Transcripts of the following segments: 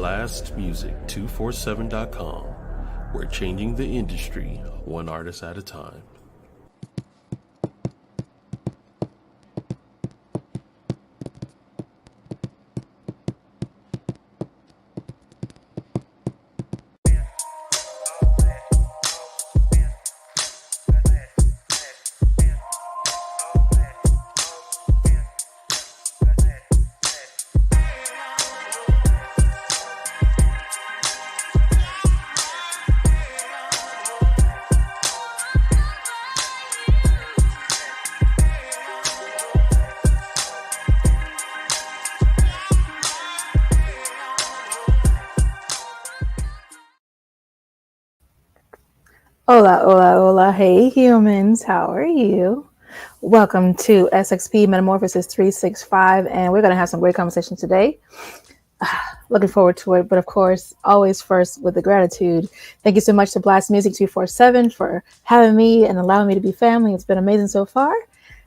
blastmusic247.com. We're changing the industry one artist at a time. Hola, hola, hola. Hey, humans. How are you? Welcome to SXP MetaMorphosis 365, and we're going to have some great conversation today. Looking forward to it, but of course, always first with the gratitude. Thank you so much to Blast Music 247 for having me and allowing me to be family. It's been amazing so far.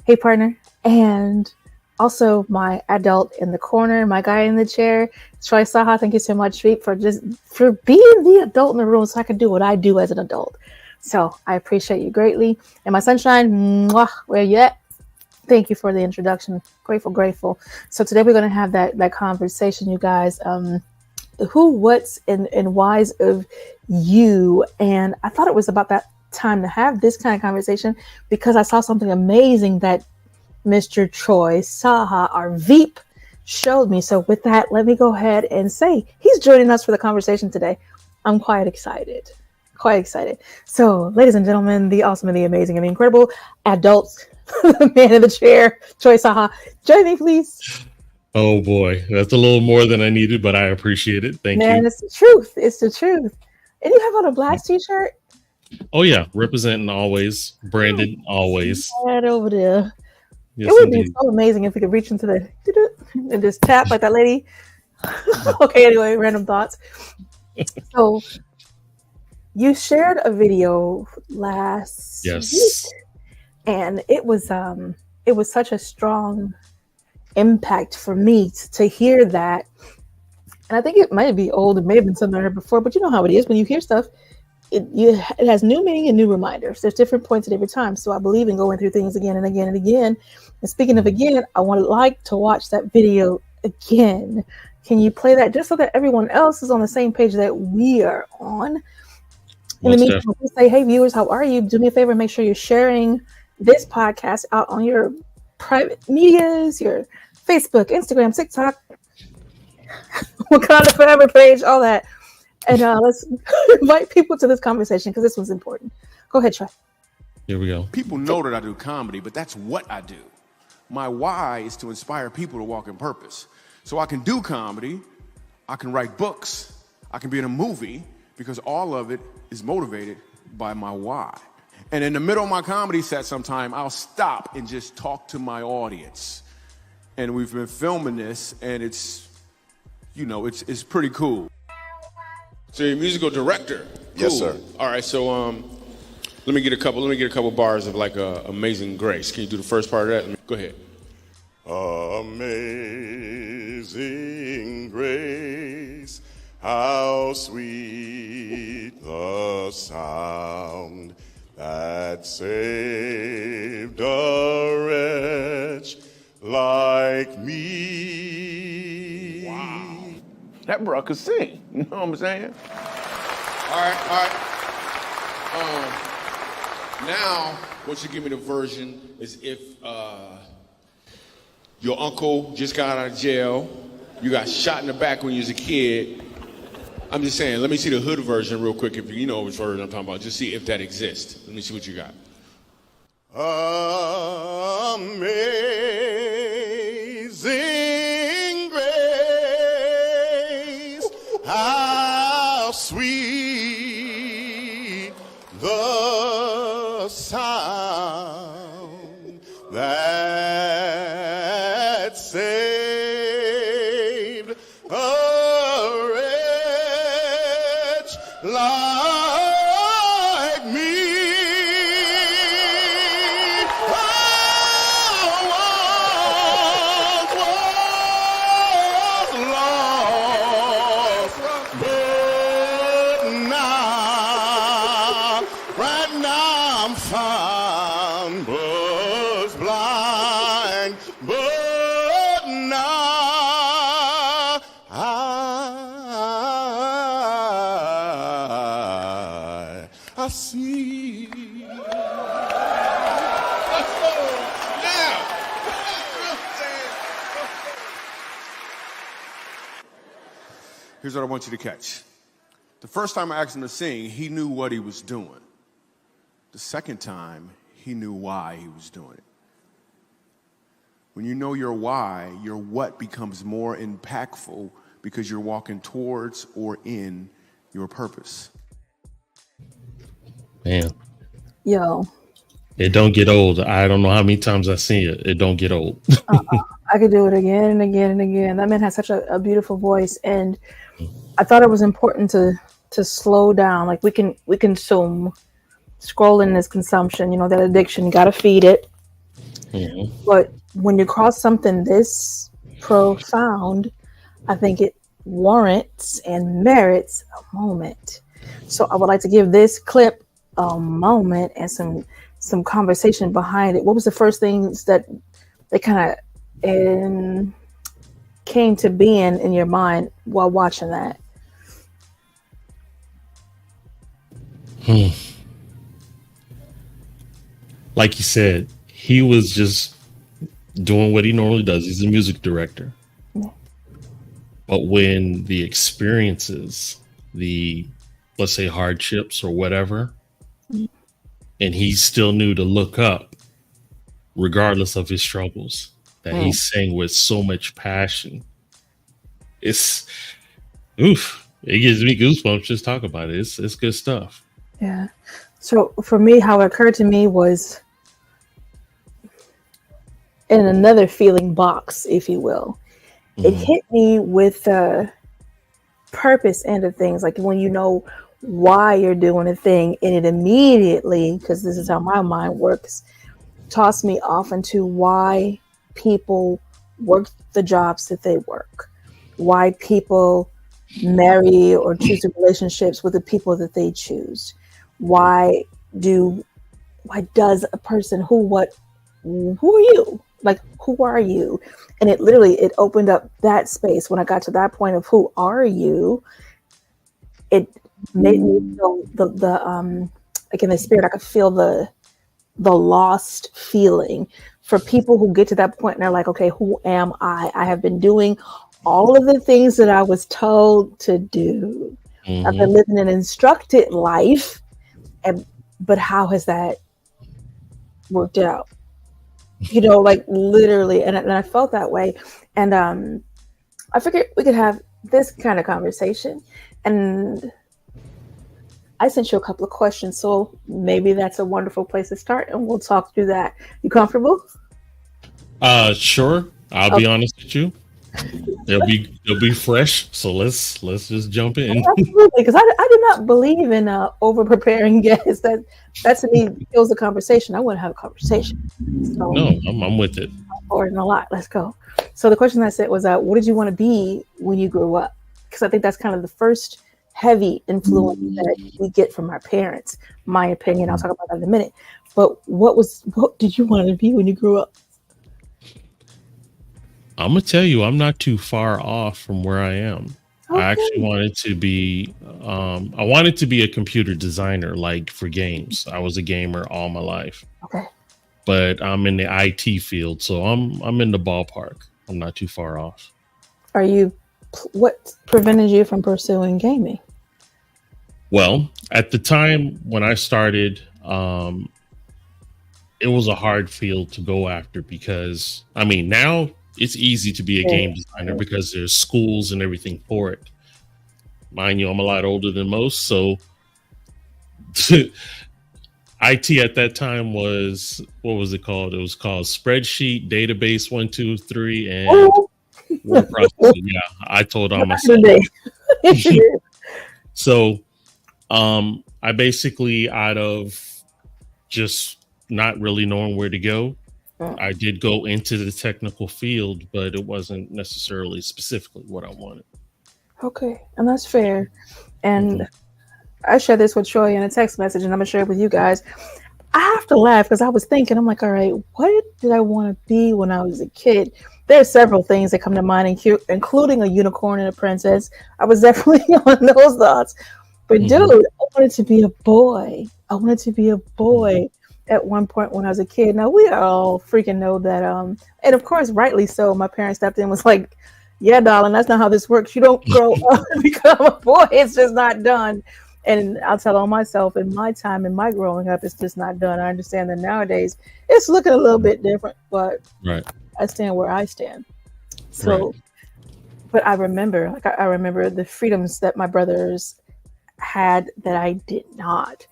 Hey, partner. And also my adult in the corner, my guy in the chair, Troy Saha. Thank you so much, Sweet, for being the adult in the room so I can do what I do as an adult. So I appreciate you greatly. And my sunshine, mwah, where you at? Thank you for the introduction. Grateful. So today we're going to have that conversation, you guys. Who, what's, and whys of you. And I thought it was about that time to have this kind of conversation because I saw something amazing that Mr. Troy Saha, our Veep, showed me. So with that, let me go ahead and say he's joining us for the conversation today. I'm quite excited. So, ladies and gentlemen, the awesome and the amazing and the incredible adults, the man in the chair, Troy Saha. Join me, please. Oh boy, that's a little more than I needed, but I appreciate it. Thank you. Man, it's the truth. And you have on a Blast t-shirt? Oh yeah, representing always, branded always. Right over there. Yes, It would indeed. be so amazing if we could reach into the and just tap like that lady. Okay, anyway, random thoughts. So you shared a video last week, and it was such a strong impact for me to hear that. And I think it might be old, it may have been something I heard before, but you know how it is when you hear stuff, it has new meaning and new reminders. There's different points at every time. So I believe in going through things again and again and again. And speaking of again, I would like to watch that video again. Can you play that just so that everyone else is on the same page that we are on? In the meantime, say, hey, viewers, how are you? Do me a favor, make sure you're sharing this podcast out on your private medias, your Facebook, Instagram, TikTok, Wakanda Forever page, all that. And let's invite people to this conversation because this one's important. Go ahead, Troy. Here we go. People know that I do comedy, but that's what I do. My why is to inspire people to walk in purpose. So I can do comedy, I can write books, I can be in a movie, because all of it is motivated by my why. And in the middle of my comedy set sometime, I'll stop and just talk to my audience. And we've been filming this, and it's pretty cool. So you're a musical director? Cool. Yes, sir. All right, so let me get a couple bars of like Amazing Grace. Can you do the first part of that? Go ahead. Amazing grace, how sweet the sound that saved a wretch like me. Wow. That bro could sing. You know what I'm saying? All right. Now, what you give me the version is if your uncle just got out of jail, you got shot in the back when you was a kid. I'm just saying, let me see the hood version real quick, if you know which version I'm talking about. Just see if that exists. Let me see what you got. Amazing grace, how sweet the sound that saved a wretch like me. I once was lost, time was blind, but now I see. Here's what I want you to catch. The first time I asked him to sing, he knew what he was doing. The second time, he knew why he was doing it. When you know your why, your what becomes more impactful because you're walking towards or in your purpose. Man, Yo, it don't get old. I don't know how many times I've seen it. It don't get old. I could do it again and again and again. That man has such a beautiful voice, and I thought it was important to slow down. Like we consume. Scrolling is consumption, that addiction, you got to feed it. Mm-hmm. But when you cross something this profound, I think it warrants and merits a moment. So I would like to give this clip a moment and some conversation behind it. What was the first things that kind of came to being in your mind while watching that? Like you said, he was just doing what he normally does. He's a music director. Yeah. But when the experiences, let's say hardships or whatever, and he still knew to look up, regardless of his struggles, that he sang with so much passion. It gives me goosebumps just talk about it. It's good stuff. Yeah. So for me, how it occurred to me was in another feeling box, if you will. It hit me with the purpose end of things, like when you know why you're doing a thing, and it immediately, because this is how my mind works, tossed me off into why people work the jobs that they work, why people marry or choose the relationships with the people that they choose. Why does a person who are you? Like, who are you? And it opened up that space. When I got to that point of who are you, it made me feel the like in the spirit, I could feel the lost feeling for people who get to that point and they're like, okay, who am I? I have been doing all of the things that I was told to do. I've been living an instructed life. But how has that worked out? Like literally, and I felt that way. And I figured we could have this kind of conversation. And I sent you a couple of questions, so maybe that's a wonderful place to start, and we'll talk through that. You comfortable? Sure. I'll be honest with you. They'll be fresh. So let's just jump in. Absolutely, because I do not believe in over preparing guests. That to me kills the conversation. I want to have a conversation. So, No, I'm with it. Or a lot. Let's go. So the question I said was, what did you want to be when you grew up? Because I think that's kind of the first heavy influence that we get from our parents. My opinion. I'll talk about that in a minute. But what did you want to be when you grew up? I'm gonna tell you, I'm not too far off from where I am. Okay. I actually wanted to be a computer designer, like for games. I was a gamer all my life. Okay. But I'm in the IT field, so I'm in the ballpark. I'm not too far off. What prevented you from pursuing gaming? Well, at the time when I started, it was a hard field to go after because, now it's easy to be a game designer because there's schools and everything for it. Mind you, I'm a lot older than most, so IT at that time was, what was it called? It was called Spreadsheet, Database 1, 2, 3, and word processing. Yeah, I told on myself. So I basically, out of just not really knowing where to go, I did go into the technical field, but it wasn't necessarily specifically what I wanted. Okay, and that's fair. And I shared this with Troy in a text message, and I'm gonna share it with you guys. I have to laugh because I was thinking, I'm like, all right, what did I want to be when I was a kid? There's several things that come to mind, including a unicorn and a princess. I was definitely on those thoughts. But dude, I wanted to be a boy. I wanted to be a boy at one point when I was a kid. Now we all freaking know that, and of course, rightly so. My parents stepped in and was like, yeah, darling, that's not how this works. You don't grow up and become a boy. It's just not done. And I'll tell on myself, in my time, in my growing up, it's just not done. I understand that nowadays it's looking a little bit different, but I stand where I stand. So, but I remember, I remember the freedoms that my brothers had that I did not,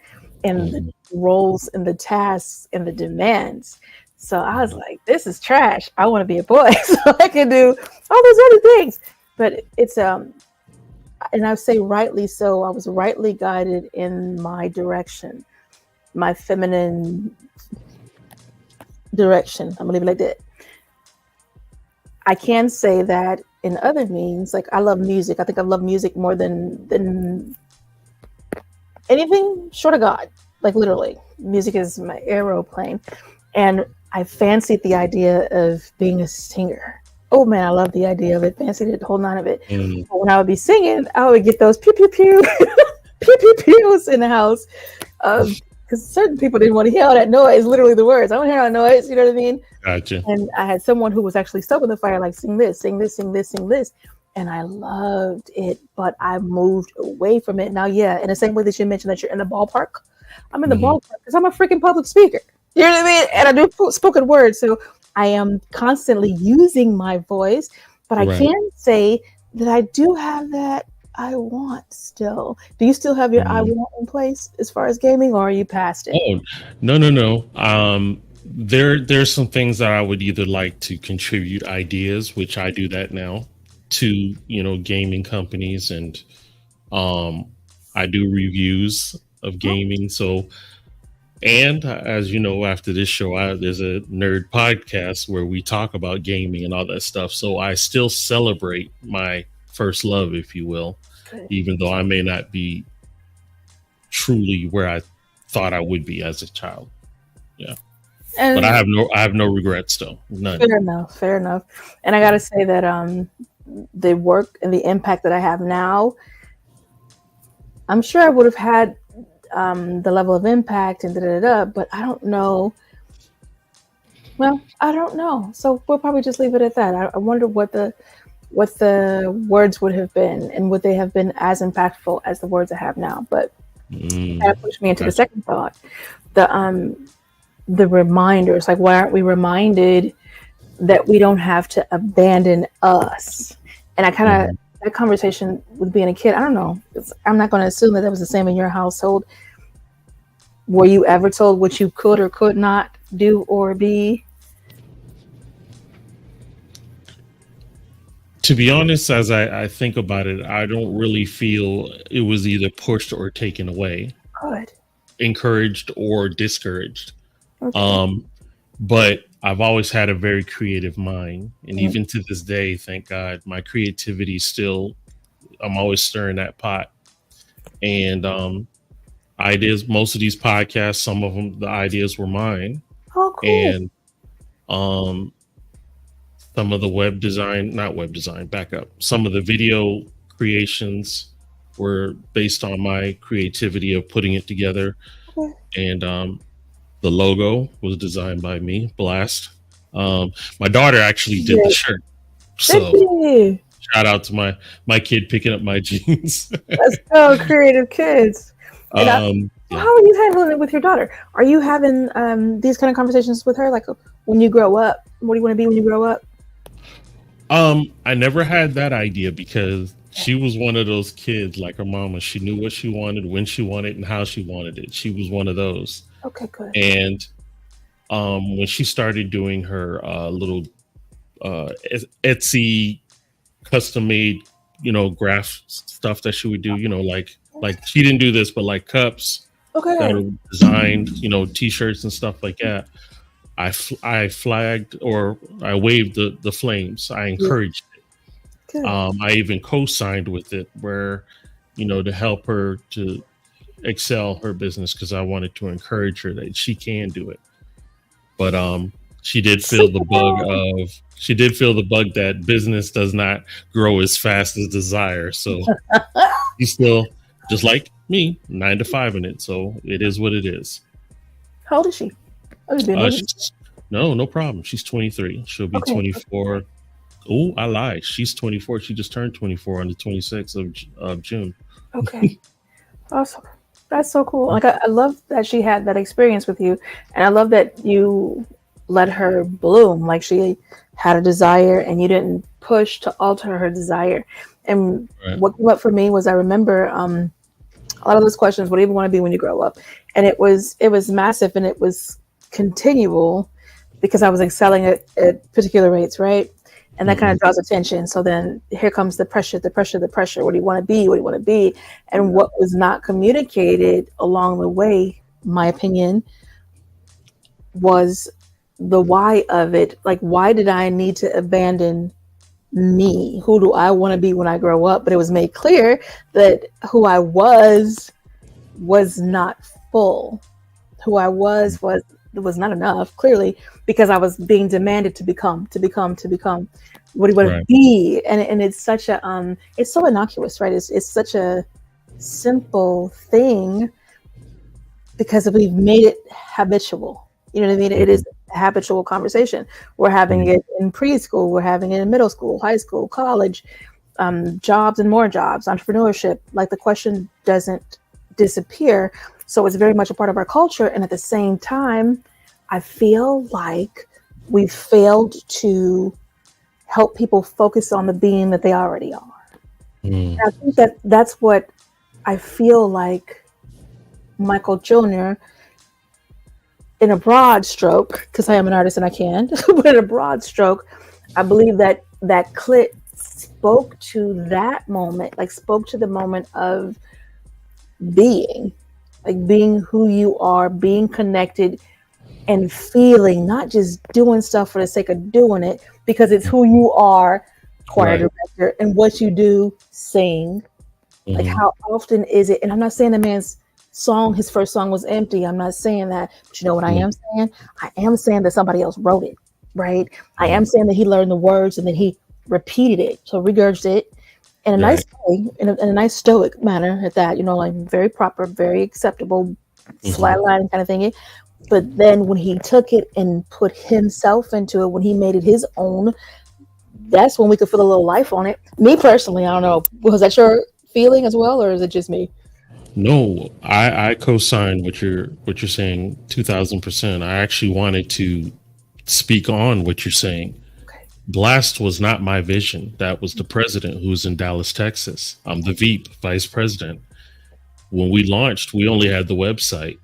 and the roles and the tasks and the demands. So I was like, this is trash. I want to be a boy so I can do all those other things. But it's and I say rightly so. I was rightly guided in my direction, my feminine direction. I'm gonna leave it like that. I can say that in other means, like I love music. I think I love music more than anything short of God. Like literally, music is my aeroplane, and I fancied the idea of being a singer. Oh man, I love the idea of it. Fancied it, the whole nine of it. But when I would be singing, I would get those pew pew pew pew pew pews in the house, because certain people didn't want to hear all that noise. Literally the words. I don't hear all that noise. You know what I mean? Gotcha. And I had someone who was actually stoking the fire, like sing this, sing this, sing this, sing this. And I loved it, but I moved away from it. Now, yeah, in the same way that you mentioned that you're in the ballpark, I'm in the ballpark because I'm a freaking public speaker. You know what I mean? And I do spoken word. So I am constantly using my voice, but I can say that I do have that I want still. Do you still have your I want in place as far as gaming, or are you past it? Oh, no. There's some things that I would either like to contribute ideas, which I do that now, to gaming companies, and I do reviews of gaming. So, and as you know, after this show, there's a nerd podcast where we talk about gaming and all that stuff. So I still celebrate my first love, if you will, even though I may not be truly where I thought I would be as a child. Yeah. But I have no regrets though. None. Fair enough. And I gotta say that the work and the impact that I have now, I'm sure I would have had the level of impact and but I don't know. Well, I don't know. So we'll probably just leave it at that. I wonder what the words would have been, and would they have been as impactful as the words I have now. But that pushed me into the second thought. The reminders, like, why aren't we reminded that we don't have to abandon us? And I kind of, that conversation with being a kid, I don't know. I'm not going to assume that was the same in your household. Were you ever told what you could or could not do or be? To be honest, as I think about it, I don't really feel it was either pushed or taken away. Good. Encouraged or discouraged. Okay. But I've always had a very creative mind. And even to this day, thank God, my creativity I'm always stirring that pot. And ideas, most of these podcasts, some of them, the ideas were mine. Oh, cool. And some of the some of the video creations were based on my creativity of putting it together. Okay. And the logo was designed by me, Blast. My daughter actually did the shirt. So shout out to my kid picking up my jeans. That's so creative kids. How are you handling it with your daughter? Are you having these kind of conversations with her? Like, when you grow up, what do you want to be when you grow up? I never had that idea because she was one of those kids like her mama. She knew what she wanted, when she wanted, and how she wanted it. She was one of those. Okay, good. And when she started doing her little Etsy custom made, graph stuff that she would do, like she didn't do this, but like cups that are designed, t-shirts and stuff like that. I flagged, or I waved the flames. I encouraged it. I even co-signed with it, where, to help her to excel her business because I wanted to encourage her that she can do it. But she did feel the bug that business does not grow as fast as desire. So she's still, just like me, 9 to 5 in it. So it is what it is. How old is she? No problem. She's 23. She'll be 24. Oh, I lied. She's 24. She just turned 24 on the 26th of June. Okay. Awesome. That's so cool. Like I love that she had that experience with you, and I love that you let her bloom. Like she had a desire, and you didn't push to alter her desire. And what came up for me was I remember a lot of those questions. What do you want to be when you grow up? And it was massive, and it was continual because I was excelling at particular rates, right? And that kind of draws attention. So then here comes the pressure. What do you want to be? What do you want to be? And what was not communicated along the way, my opinion, was the why of it. Like, why did I need to abandon me? Who do I want to be when I grow up? But it was made clear that who I was not full. Who I was not enough, clearly, because I was being demanded to become. What do you want to be? And it's such a it's so innocuous, right? It's such a simple thing because we've made it habitual. You know what I mean? It is a habitual conversation. We're having it in preschool, we're having it in middle school, high school, college, jobs and more jobs, entrepreneurship. Like the question doesn't disappear. So it's very much a part of our culture. And at the same time, I feel like we've failed to help people focus on the being that they already are. I think that's what I feel like Michael Jr., in a broad stroke, because I am an artist and I can, but in a broad stroke, I believe that clip spoke to that moment, like spoke to the moment of being, like being who you are, being connected and feeling, not just doing stuff for the sake of doing it, because it's who you are, choir director, and what you do, sing. Like how often is it? And I'm not saying the man's his first song was empty. I'm not saying that, but you know what I am saying? I am saying that somebody else wrote it, right? I am saying that he learned the words and then he repeated it, so regurgitated it in a nice way, in a nice stoic manner at that, you know, like very proper, very acceptable, flatline kind of thing. But then when he took it and put himself into it, when he made it his own, that's when we could feel a little life on it. Me personally, I don't know, was that your feeling as well, or is it just me? No, I co-sign what you're saying 2,000%. I actually wanted to speak on what you're saying. Blast was not my vision. That was the president who's in Dallas, Texas. I'm the VP, vice president. When we launched, we only had the website.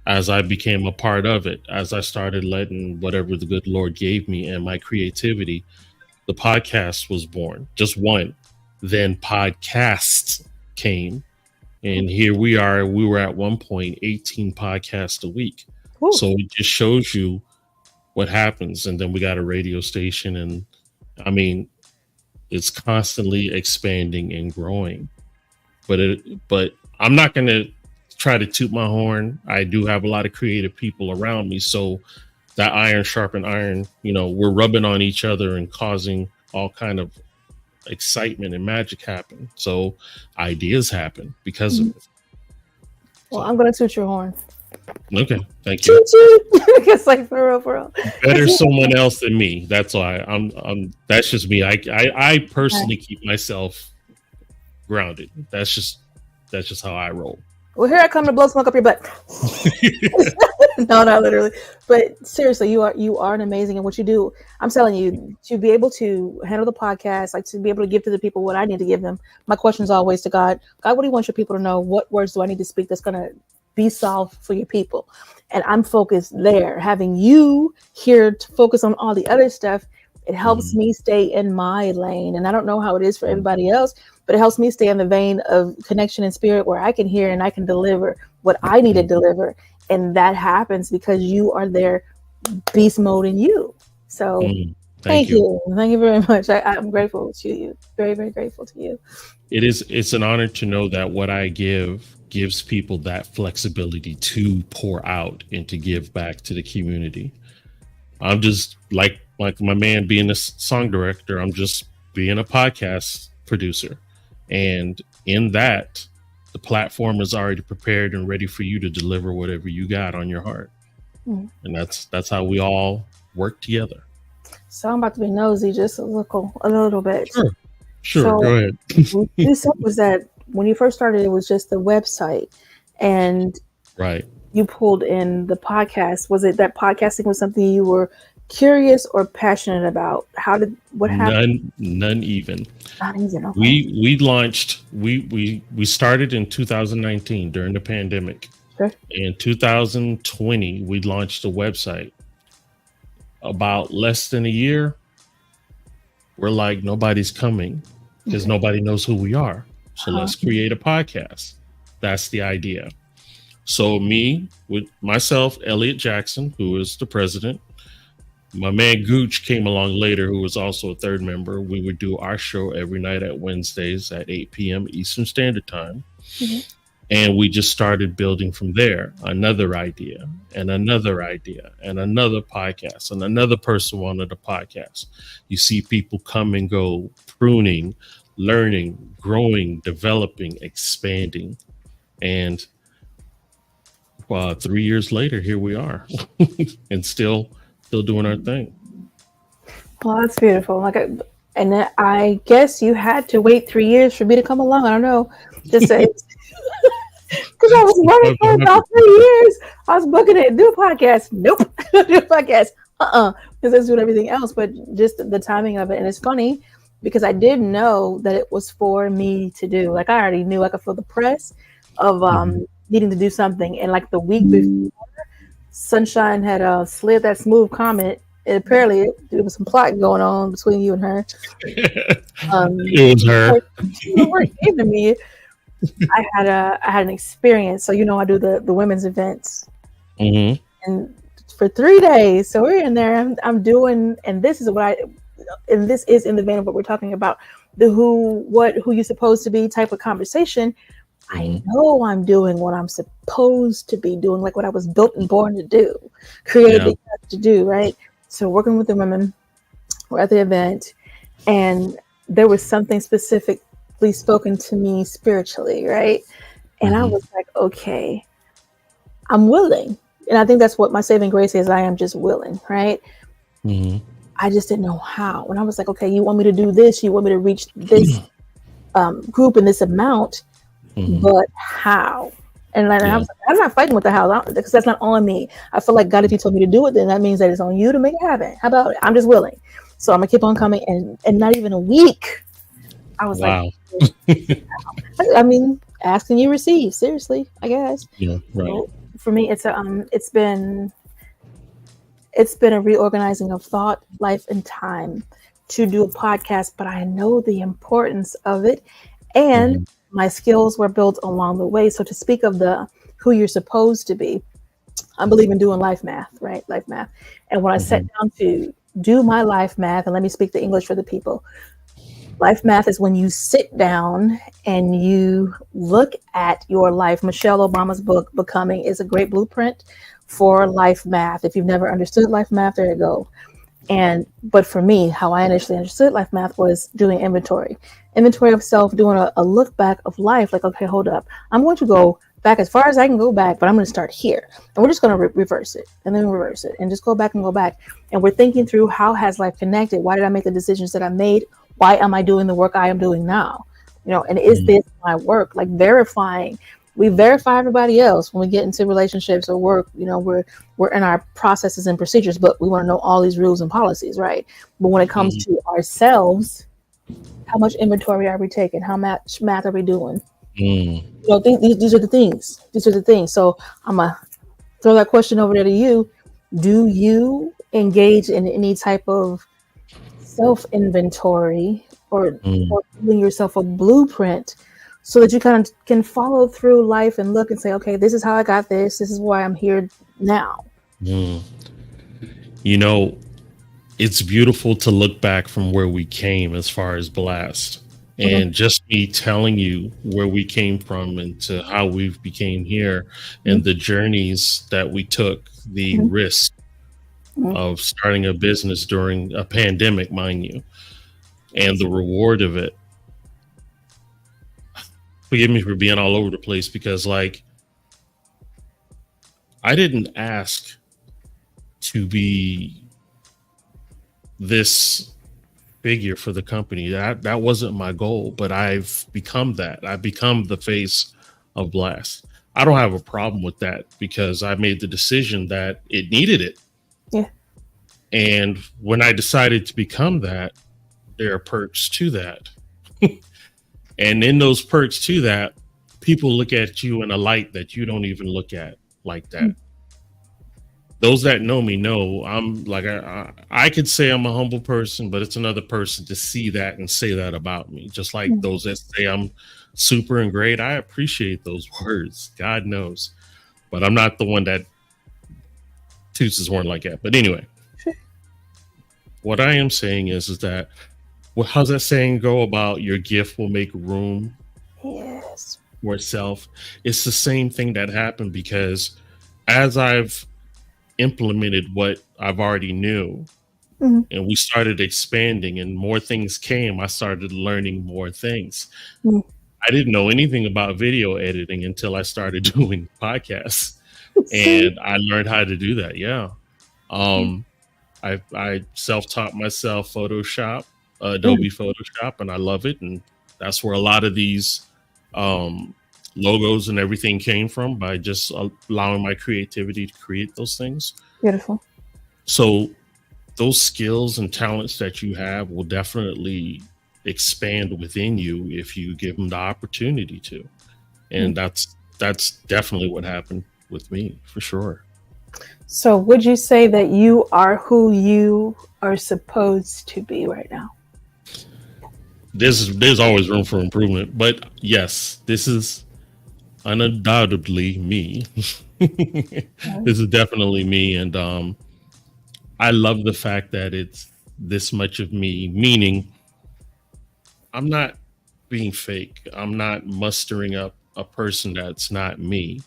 As I became a part of it, as I started letting whatever the good Lord gave me and my creativity, the podcast was born. Just one. Then podcasts came. And here we are. We were at one point 18 podcasts a week. Ooh. So it just shows you what happens. And then we got a radio station. And I mean, it's constantly expanding and growing. But I'm not going to try to toot my horn. I do have a lot of creative people around me. So that iron sharpened iron, you know, we're rubbing on each other and causing all kind of excitement and magic happen. So ideas happen because of it. Well, I'm gonna toot your horn. Okay, thank you. It's like for real. Better someone else than me. That's why I'm that's just me. I personally keep myself grounded. That's just how I roll. Well, here I come to blow smoke up your butt. No, not literally. But seriously, you are an amazing in what you do. I'm telling you, to be able to handle the podcast, like to be able to give to the people what I need to give them. My question is always to God, what do you want your people to know? What words do I need to speak that's going to be solved for your people? And I'm focused there. Having you here to focus on all the other stuff, it helps me stay in my lane. And I don't know how it is for everybody else, but it helps me stay in the vein of connection and spirit where I can hear and I can deliver what I need to deliver. And that happens because you are there, beast mode in you. So thank you. Thank you very much. I'm grateful to you. Very, very grateful to you. It's an honor to know that what I give gives people that flexibility to pour out and to give back to the community. I'm just like my man being a song director, I'm just being a podcast producer. And in that, the platform is already prepared and ready for you to deliver whatever you got on your heart. And that's how we all work together. So I'm about to be nosy just a little bit. Sure, So go ahead. what you said was that when you first started, it was just the website, and Right. you pulled in the podcast. Was it that podcasting was something you were curious or passionate about? What happened? None even. Not even, okay. We launched, we started in 2019 during the pandemic. Sure. In 2020, we launched a website. About less than a year, we're like, nobody's coming because nobody knows who we are. So let's create a podcast. That's the idea. So me, with myself, Elliot Jackson, who is the president, my man Gooch came along later, who was also a third member. We would do our show every night at Wednesdays at 8 p.m. Eastern Standard Time. And we just started building from there. Another idea and another idea and another podcast and another person wanted a podcast. You see people come and go, pruning, learning, growing, developing, expanding. And 3 years later, here we are and still doing our thing. Well, that's beautiful. I guess you had to wait 3 years for me to come along. I don't know. Just say because I was running for about 3 years. I was booking it. Do a podcast. Nope. Do a podcast. Because I was doing everything else. But just the timing of it. And it's funny because I didn't know that it was for me to do. Like I already knew I could feel the press of needing to do something. And like the week before, Sunshine had slid that smooth comment. And apparently there was some plot going on between you and her. It was her. You weren't giving me. I had an experience. So I do the women's events, and for 3 days. So we're in there. I'm doing, and this is this is in the vein of what we're talking about, the who you're supposed to be type of conversation. I know I'm doing what I'm supposed to be doing, like what I was built and born to do, created to do, right? So working with the women, we're at the event, and there was something specifically spoken to me spiritually, right? And I was like, okay, I'm willing. And I think that's what my saving grace is. I am just willing, right? I just didn't know how. And I was like, okay, you want me to do this? You want me to reach this group in this amount? But how? And I was like, I'm not fighting with the how, because that's not on me. I feel like, God, if you told me to do it, then that means that it's on you to make it happen. How about it? I'm just willing. So I'm gonna keep on coming, and not even a week, I was like, I mean, ask and you receive. Seriously, I guess. Yeah, right. So for me, it's been a reorganizing of thought, life, and time to do a podcast. But I know the importance of it, and my skills were built along the way. So to speak of who you're supposed to be, I believe in doing life math, right? Life math. And when I sat down to do my life math, and let me speak the English for the people. Life math is when you sit down and you look at your life. Michelle Obama's book, Becoming, is a great blueprint for life math. If you've never understood life math, there you go. But for me, how I initially understood life math was doing inventory of self, doing a look back of life. Like, okay, hold up. I'm going to go back as far as I can go back, but I'm going to start here. And we're just going to reverse it and then reverse it and just go back and go back. And we're thinking through, how has life connected? Why did I make the decisions that I made? Why am I doing the work I am doing now? And is this my work? Like verifying. We verify everybody else when we get into relationships or work. We're in our processes and procedures, but we want to know all these rules and policies, right? But when it comes to ourselves, how much inventory are we taking? How much math are we doing? These are the things. These are the things. So I'm gonna throw that question over there to you. Do you engage in any type of self-inventory or giving yourself a blueprint so that you kind of can follow through life and look and say, okay, this is how I got this. This is why I'm here now. It's beautiful to look back from where we came as far as Blast. And just me telling you where we came from and to how we've became here and the journeys that we took, the risk of starting a business during a pandemic, mind you, and the reward of it. Forgive me for being all over the place because, like, I didn't ask to be this figure for the company. That wasn't my goal, but I've become that. I've become the face of Blast. I don't have a problem with that because I made the decision that it needed it. Yeah. And when I decided to become that, there are perks to that. And in those perks to that, people look at you in a light that you don't even look at like that. Those that know me know I'm like, I could say I'm a humble person, but it's another person to see that and say that about me. Just like those that say I'm super and great. I appreciate those words. God knows. But I'm not the one that toots his horn like that. But anyway, what I am saying is that, well, how's that saying go about your gift will make room for itself? It's the same thing that happened because as I've implemented what I've already knew and we started expanding and more things came, I started learning more things. I didn't know anything about video editing until I started doing podcasts and I learned how to do that. Yeah. I self-taught myself Photoshop, Adobe Photoshop, and I love it. And that's where a lot of these logos and everything came from, by just allowing my creativity to create those things. Beautiful. So those skills and talents that you have will definitely expand within you if you give them the opportunity to. And that's definitely what happened with me, for sure. So would you say that you are who you are supposed to be right now? There's always room for improvement, but yes, this is undoubtedly me. This is definitely me, and I love the fact that it's this much of me, meaning I'm not being fake. I'm not mustering up a person that's not me.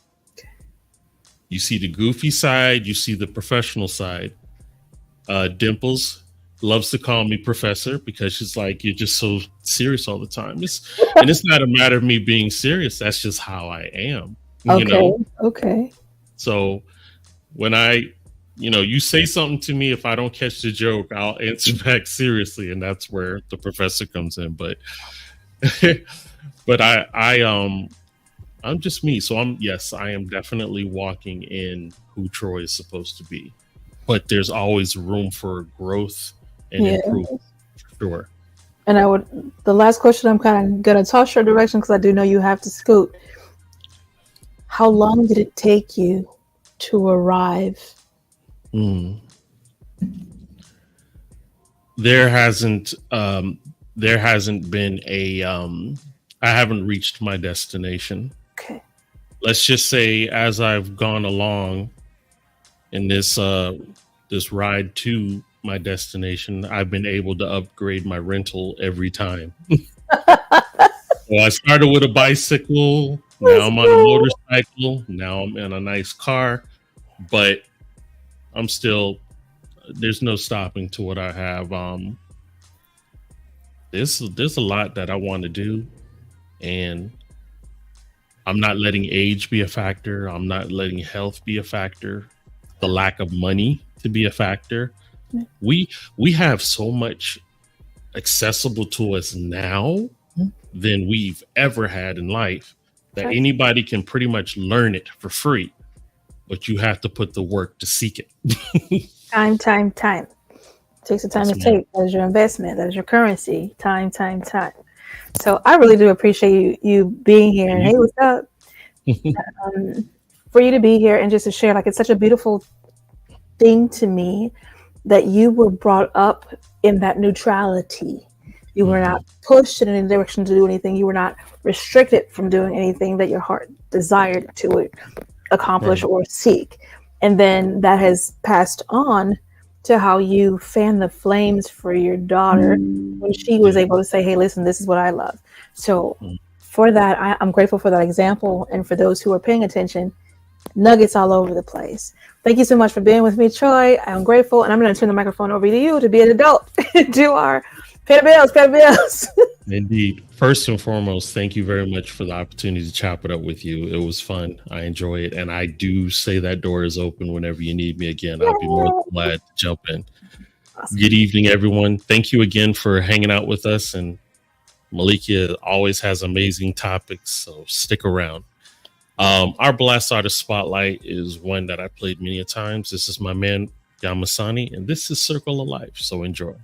You see the goofy side, you see the professional side. Dimples loves to call me professor because she's like, you're just so serious all the time. And it's not a matter of me being serious. That's just how I am. Okay. You know? Okay. So when you say something to me, if I don't catch the joke, I'll answer back seriously. And that's where the professor comes in. But, but I'm just me. So I am definitely walking in who Troy is supposed to be, but there's always room for growth and improvement, for sure. And the last question, I'm kind of going to toss your direction because I do know you have to scoot. How long did it take you to arrive? There hasn't been I haven't reached my destination. Okay. Let's just say as I've gone along in this ride to my destination, I've been able to upgrade my rental every time. So I started with a bicycle. Now I'm on a motorcycle. Now I'm in a nice car, but there's no stopping to what I have. There's a lot that I want to do, and I'm not letting age be a factor. I'm not letting health be a factor. The lack of money to be a factor. We have so much accessible to us now than we've ever had in life that anybody can pretty much learn it for free, but you have to put the work to seek it. Time. Takes the time to take. That is your investment. That is your currency. Time. So I really do appreciate you being here. And hey, what's up? For you to be here and just to share, like, it's such a beautiful thing to me that you were brought up in that neutrality. You were not pushed in any direction to do anything. You were not restricted from doing anything that your heart desired to accomplish or seek. And then that has passed on to how you fan the flames for your daughter when she was able to say, hey, listen, this is what I love. So for that, I'm grateful for that example. And for those who are paying attention, nuggets all over the place. Thank you so much for being with me, Troy. I'm grateful. And I'm going to turn the microphone over to you to be an adult. Do our pay the bills. Indeed. First and foremost, thank you very much for the opportunity to chop it up with you. It was fun. I enjoy it. And I do say that door is open whenever you need me again. I'll be more than glad to jump in. Awesome. Good evening, everyone. Thank you again for hanging out with us. And Melikia always has amazing topics, so stick around. Our Blast Artist Spotlight is one that I played many a times. This is my man, Yamasani, and this is Circle of Life, so enjoy.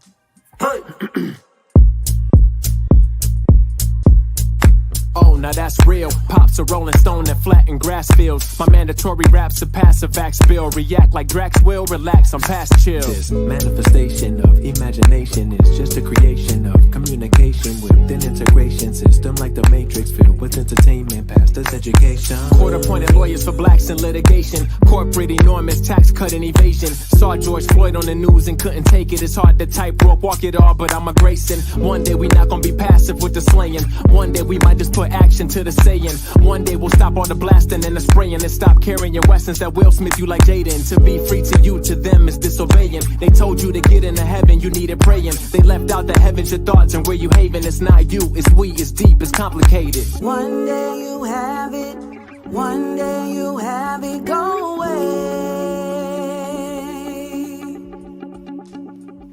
Oh, now that's real. Pops a rolling stone that flatten grass fields. My mandatory raps a passive act spill. React like Drax will relax. I'm past chill. This manifestation of imagination is just a creation of communication with an integration system like the Matrix filled with entertainment past this education. Court-appointed lawyers for blacks in litigation. Corporate enormous tax cut and evasion. Saw George Floyd on the news and couldn't take it. It's hard to tightrope walk it all, but I'm a Grayson. One day we not gonna be passive with the slaying. One day we might just put action to the saying. One day we'll stop all the blasting and the spraying and stop carrying weapons that will smith you like Jaden. To be free to you, to them is disobeying. They told you to get into heaven, you needed praying. They left out the heavens, your thoughts, and where you haven. It's not you, it's we, it's deep, it's complicated. One day you have it, one day you have it, go away.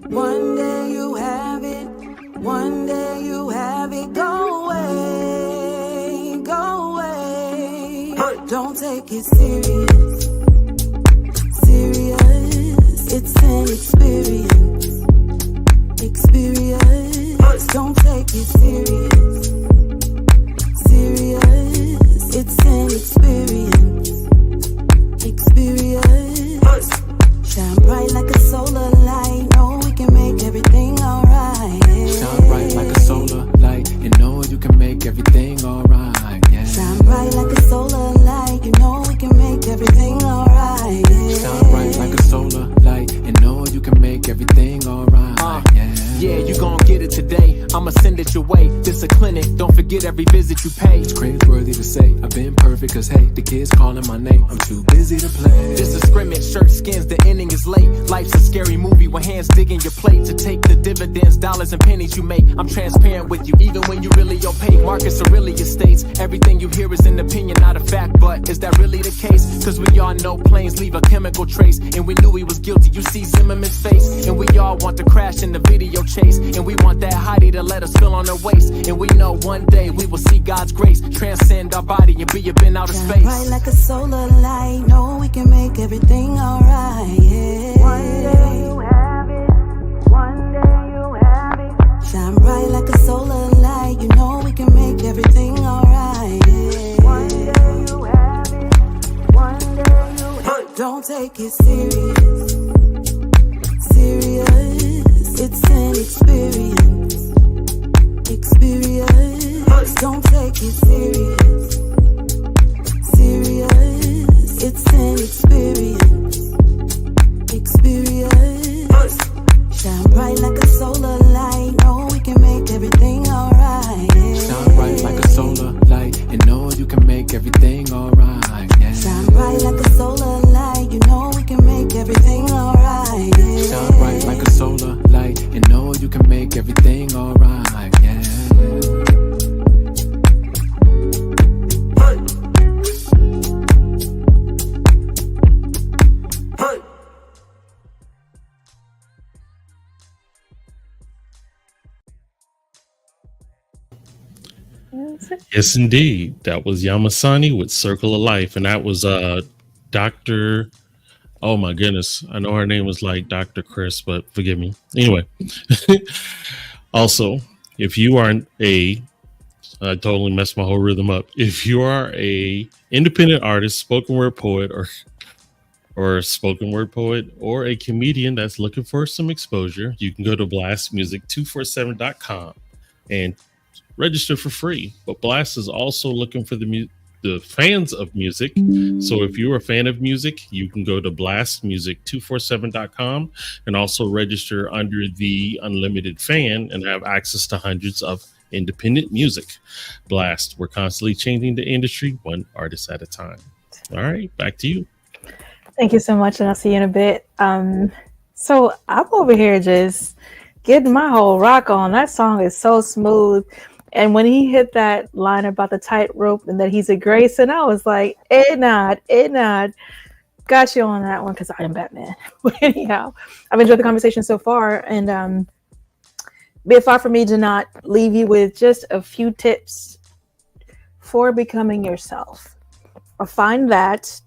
One day you have it, one day you have it, go away, go away. Don't take it serious, serious. It's an experience, experience. Don't take it serious, serious. It's an experience, experience. Shine bright like a solar light. Know we can make everything alright. Yeah. Shine bright like a solar light and know you can make everything alright. Yeah. Shine bright like a solar light. You know we can make everything alright. Yeah. Shine bright like a solar light and know you can make everything alright. Yeah, you gon' get it today. I'ma send it your way. This a clinic, don't forget every visit you pay. It's cringeworthy to say I've been perfect, cause hey, the kids calling my name. I'm too busy to play. This a scrimmage, shirt skins, the ending is late. Life's a scary movie with hands digging your plate to take the dividends, dollars and pennies you make. I'm transparent with you, even when you really opaque. Marcus Aurelius states, everything you hear is an opinion, not a fact. But is that really the case? Cause we all know planes leave a chemical trace. And we knew he was guilty, you see Zimmerman's face. And we all want to crash in the video chase. And we want that hottie to let us feel on her waist. And we know one day we will see God's grace transcend our body and be up in outer space. Bright like a solar light. Know we can make everything alright. Yeah. One day you have it, one day you have it. Shine bright like a solar light. You know we can make everything alright. Yeah. One day you have it, one day you have it. Don't take it serious, serious. It's an experience, experience. Don't take it serious, serious. It's an experience, experience. Shine bright like a solar light. Know we can make everything alright. Yeah. Shine bright like a solar light and know you can make everything alright. Yeah. Shine bright like a solar light. You know we can make everything alright. Yeah. Shine bright like a solar light and know you can make everything alright. Yeah. Yes, indeed. That was Yamasani with Circle of Life. And that was Dr. Oh, my goodness. I know her name was like Dr. Chris, but forgive me. Anyway. Also, if you are I totally messed my whole rhythm up. If you are a independent artist, spoken word poet, or spoken word poet, or a comedian that's looking for some exposure, you can go to blastmusic247.com and register for free. But Blast is also looking for the the fans of music. So if you're a fan of music, you can go to blastmusic247.com and also register under the Unlimited Fan and have access to hundreds of independent music. Blast, we're constantly changing the industry one artist at a time. All right, back to you. Thank you so much, and I'll see you in a bit. So I'm over here just getting my whole rock on. That song is so smooth. And when he hit that line about the tightrope and that he's a grace, and I was like, it not. Got you on that one because I am Batman. But anyhow, I've enjoyed the conversation so far, and be it far from me to not leave you with just a few tips for becoming yourself. I find that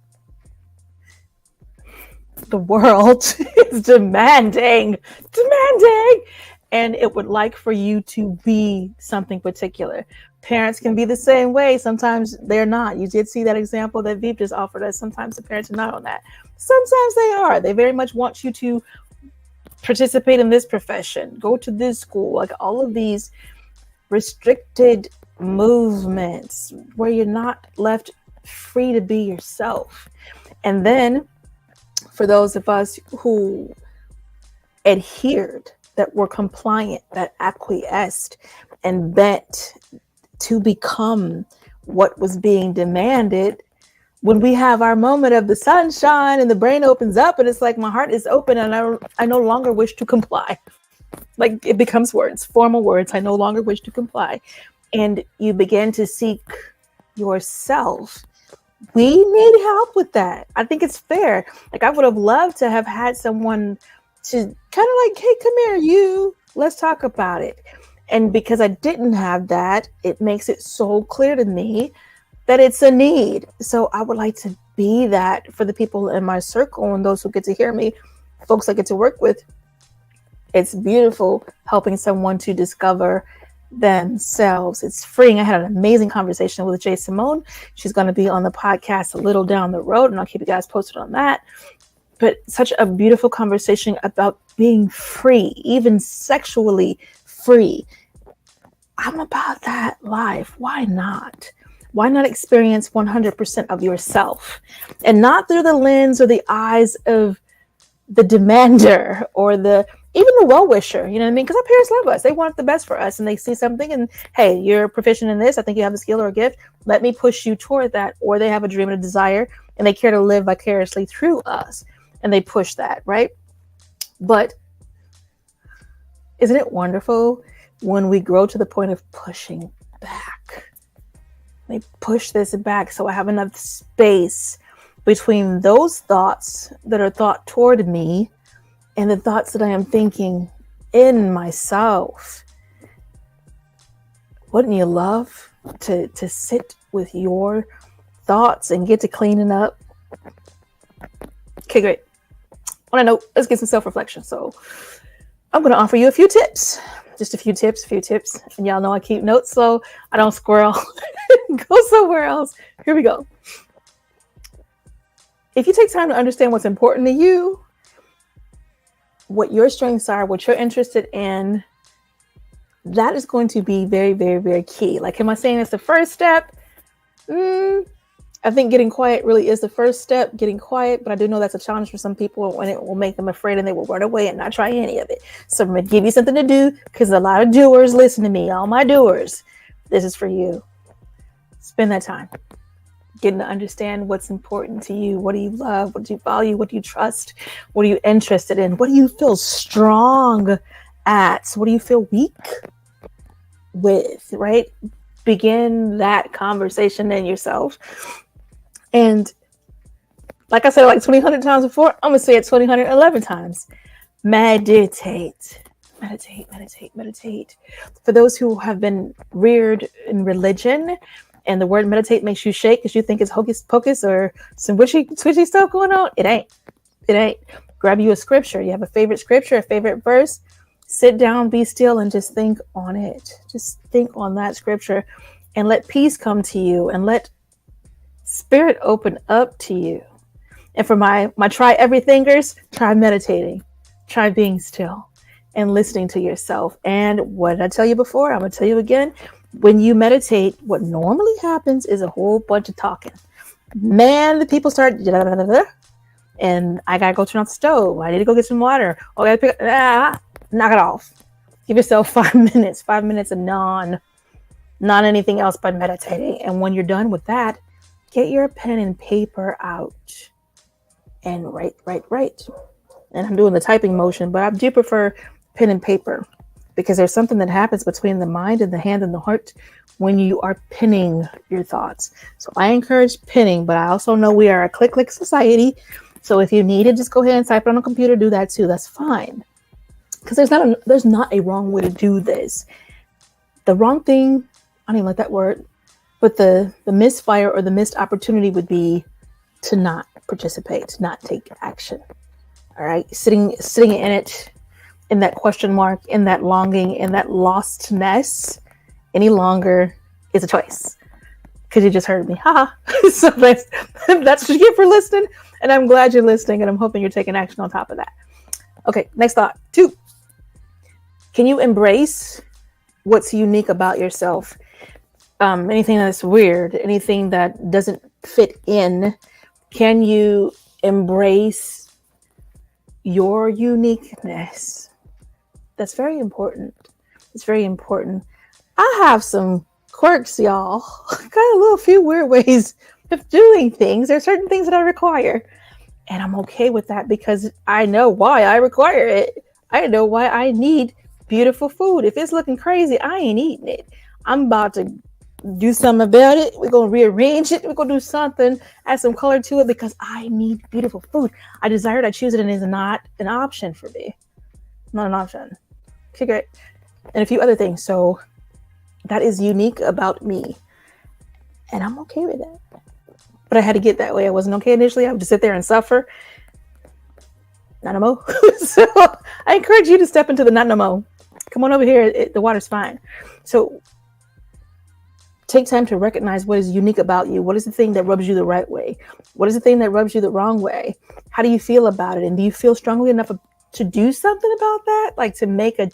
the world is demanding, and it would like for you to be something particular. Parents can be the same way. Sometimes they're not. You did see that example that Veep just offered us. Sometimes the parents are not on that. Sometimes they are. They very much want you to participate in this profession, go to this school, like all of these restricted movements where you're not left free to be yourself. And then for those of us who adhered, that were compliant, that acquiesced and bent to become what was being demanded, when we have our moment of the sunshine and the brain opens up and it's like my heart is open and I no longer wish to comply. Like it becomes words, formal words. I no longer wish to comply. And you begin to seek yourself. We need help with that. I think it's fair. Like I would have loved to have had someone to kind of like, hey, come here, you, let's talk about it. And because I didn't have that, it makes it so clear to me that it's a need. So I would like to be that for the people in my circle and those who get to hear me, folks I get to work with. It's beautiful helping someone to discover themselves. It's freeing. I had an amazing conversation with Jay Simone. She's going to be on the podcast a little down the road, and I'll keep you guys posted on that. But such a beautiful conversation about being free, even sexually free. I'm about that life. Why not? Why not experience 100% of yourself and not through the lens or the eyes of the demander or even the well-wisher, you know what I mean? Because our parents love us. They want the best for us and they see something and, hey, you're proficient in this. I think you have a skill or a gift. Let me push you toward that. Or they have a dream and a desire and they care to live vicariously through us and they push that, right? But isn't it wonderful when we grow to the point of pushing back? They push this back so I have enough space between those thoughts that are thought toward me and the thoughts that I am thinking in myself. Wouldn't you love to sit with your thoughts and get to cleaning up? Okay, great. On a note, let's get some self-reflection. So I'm going to offer you a few tips. Just a few tips. And y'all know I keep notes, so I don't squirrel. Go somewhere else. Here we go. If you take time to understand what's important to you, what your strengths are, what you're interested in, that is going to be very, very, very key. Like, am I saying it's the first step? I think getting quiet really is the first step, getting quiet, but I do know that's a challenge for some people and it will make them afraid and they will run away and not try any of it. So I'm going to give you something to do because a lot of doers listen to me, all my doers. This is for you. Spend that time getting to understand what's important to you. What do you love? What do you value? What do you trust? What are you interested in? What do you feel strong at? What do you feel weak with, right? Begin that conversation in yourself. And like I said, like 2,000 times before, I'm going to say it 2,011 times. Meditate. For those who have been reared in religion and the word meditate makes you shake because you think it's hocus pocus or some witchy stuff going on, it ain't. Grab you a scripture. You have a favorite scripture, a favorite verse. Sit down, be still, and just think on it. Just think on that scripture and let peace come to you and let spirit open up to you. And for my try everythingers, try meditating, try being still and listening to yourself. And what did I tell you before? I'm going to tell you again. When you meditate, what normally happens is a whole bunch of talking. Man, the people start, and I gotta go turn off the stove. I need to go get some water. Oh, I gotta knock it off. Give yourself 5 minutes. 5 minutes of non anything else but meditating. And when you're done with that, get your pen and paper out and write. And I'm doing the typing motion, but I do prefer pen and paper because there's something that happens between the mind and the hand and the heart when you are pinning your thoughts. So I encourage pinning, but I also know we are a click society. So if you need it, just go ahead and type it on a computer. Do that too. That's fine. Because there's not a wrong way to do this. The wrong thing, I don't even like that word, but the misfire or the missed opportunity would be to not participate, to not take action. All right, sitting in it, in that question mark, in that longing, in that lostness, any longer is a choice. Because you just heard me, haha. So that's what you get for listening, and I'm glad you're listening, and I'm hoping you're taking action on top of that. Okay, next thought. 2. Can you embrace what's unique about yourself? Anything that's weird, anything that doesn't fit in, can you embrace your uniqueness? That's very important. It's very important. I have some quirks, y'all. Got a little few weird ways of doing things. There are certain things that I require, and I'm okay with that because I know why I require it. I know why I need beautiful food. If it's looking crazy, I ain't eating it. I'm about to do something about it. We're going to rearrange it. We're going to do something, add some color to it because I need beautiful food. I desire it. I choose it, and it's not an option for me. Not an option. Okay, great. And a few other things. So that is unique about me. And I'm okay with that. But I had to get that way. I wasn't okay initially. I would just sit there and suffer. Not no more. So I encourage you to step into the not no more. Come on over here. The water's fine. So take time to recognize what is unique about you. What is the thing that rubs you the right way? What is the thing that rubs you the wrong way? How do you feel about it? And do you feel strongly enough to do something about that? Like to make a